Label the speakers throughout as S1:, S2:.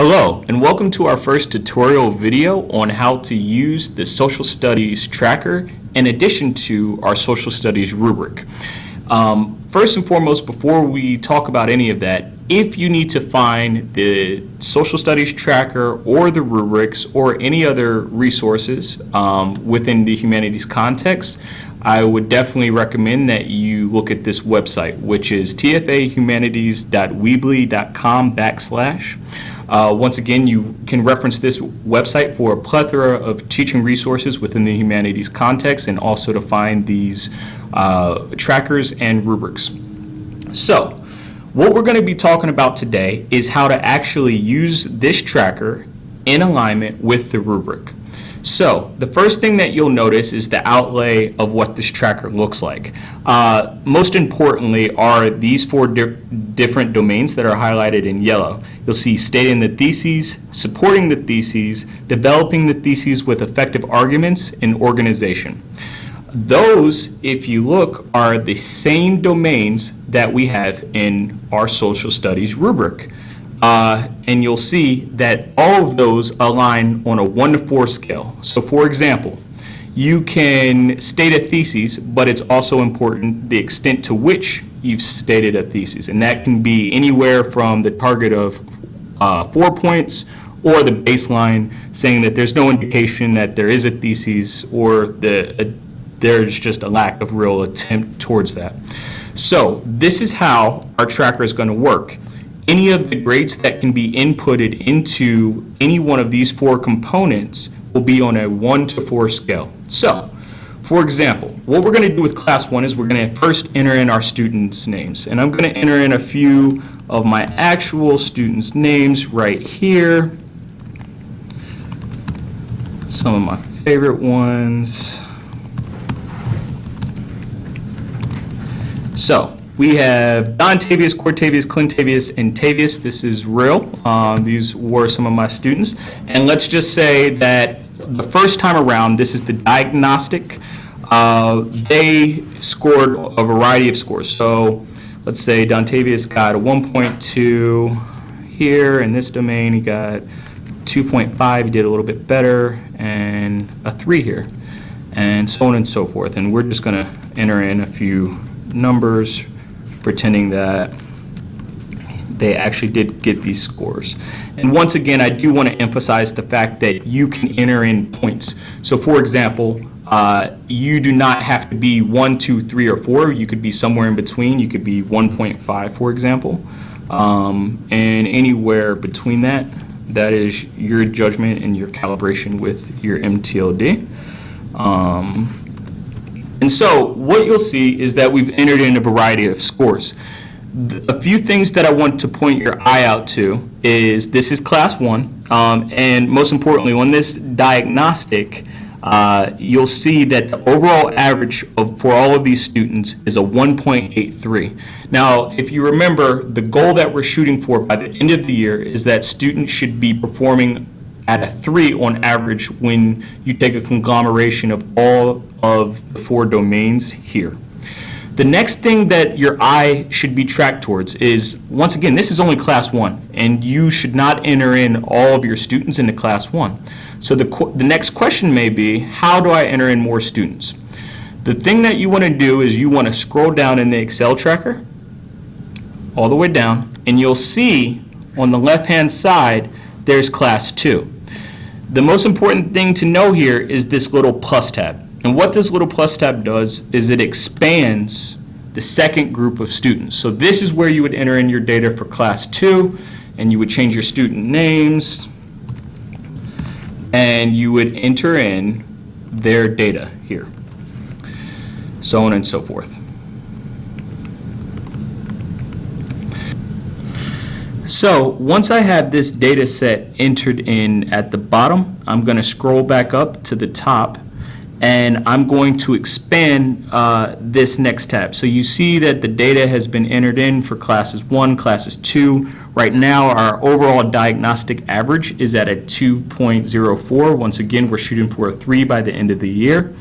S1: Hello, and welcome to our first tutorial video on how to use the Social Studies Tracker in addition to our Social Studies rubric. First and foremost, before we talk about any of that, if you need to find the Social Studies Tracker or the rubrics or any other resources within the humanities context, I would definitely recommend that you look at this website, which is tfahumanities.weebly.com/. Once again, you can reference this website for a plethora of teaching resources within the humanities context and also to find these trackers and rubrics. So, what we're going to be talking about today is how to actually use this tracker in alignment with the rubric. So, the first thing that you'll notice is the outlay of what this tracker looks like. Most importantly are these four different domains that are highlighted in yellow. You'll see stating the theses, supporting the theses, developing the theses with effective arguments, and organization. Those, if you look, are the same domains that we have in our social studies rubric. And you'll see that all of those align on a 1 to 4 scale. So for example, you can state a thesis, but it's also important the extent to which you've stated a thesis. And that can be anywhere from the target of 4 points or the baseline saying that there's no indication that there is a thesis or there's just a lack of real attempt towards that. So this is how our tracker is going to work. Any of the grades that can be inputted into any one of these 4 components will be on a 1 to 4 scale. So, for example, what we're going to do with class 1 is we're going to first enter in our students' names. And I'm going to enter in a few of my actual students' names right here. Some of my favorite ones. So, we have Don Tavius, Cortavius, Clintavius, and Tavius. This is real. These were some of my students. And let's just say that the first time around, this is the diagnostic. They scored a variety of scores. So let's say Don Tavius got a 1.2 here in this domain. He got 2.5. He did a little bit better, and a 3 here, and so on and so forth. And we're just going to enter in a few numbers, pretending that they actually did get these scores. And once again, I do want to emphasize the fact that you can enter in points. So for example, you do not have to be 1, 2, 3, or 4. You could be somewhere in between. You could be 1.5, for example. And anywhere between that, that is your judgment and your calibration with your MTLD. And so what you'll see is that we've entered in a variety of scores. A few things that I want to point your eye out to is this is class 1, and most importantly on this diagnostic, you'll see that the overall average for all of these students is a 1.83. Now, if you remember, the goal that we're shooting for by the end of the year is that students should be performing at a 3 on average when you take a conglomeration of all of the 4 domains here. The next thing that your eye should be tracked towards is, once again, this is only class 1, and you should not enter in all of your students into class 1. So the next question may be, how do I enter in more students? The thing that you want to do is you want to scroll down in the Excel tracker, all the way down, and you'll see on the left-hand side, there's class 2. The most important thing to know here is this little plus tab. And what this little plus tab does is it expands the second group of students. So this is where you would enter in your data for class 2, and you would change your student names, and you would enter in their data here, so on and so forth. So once I have this data set entered in at the bottom, I'm going to scroll back up to the top, and I'm going to expand this next tab. So you see that the data has been entered in for classes 1, classes 2. Right now our overall diagnostic average is at a 2.04. Once again, we're shooting for a 3 by the end of the year.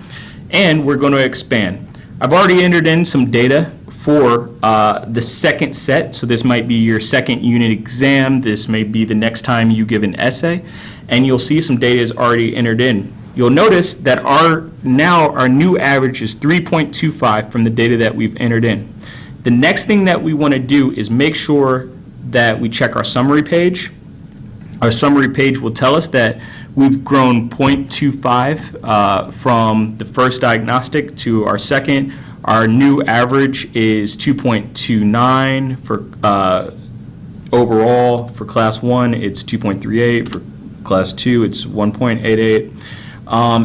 S1: And we're going to expand. I've already entered in some data for the second set, so this might be your second unit exam, this may be the next time you give an essay, and you'll see some data is already entered in. You'll notice that our new average is 3.25 from the data that we've entered in. The next thing that we want to do is make sure that we check our summary page. Our summary page will tell us that we've grown 0.25 from the first diagnostic to our second. Our new average is 2.29 for overall. For class 1, it's 2.38. For class 2, it's 1.88.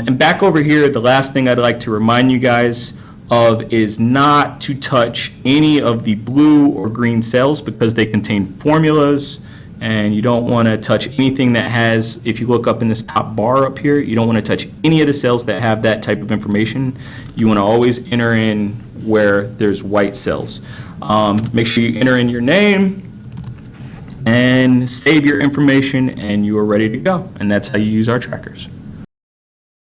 S1: And back over here, the last thing I'd like to remind you guys of is not to touch any of the blue or green cells because they contain formulas, and you don't want to touch anything that has, if you look up in this top bar up here, you don't want to touch any of the cells that have that type of information. You want to always enter in where there's white cells. Make sure you enter in your name and save your information, and you are ready to go. And that's how you use our trackers.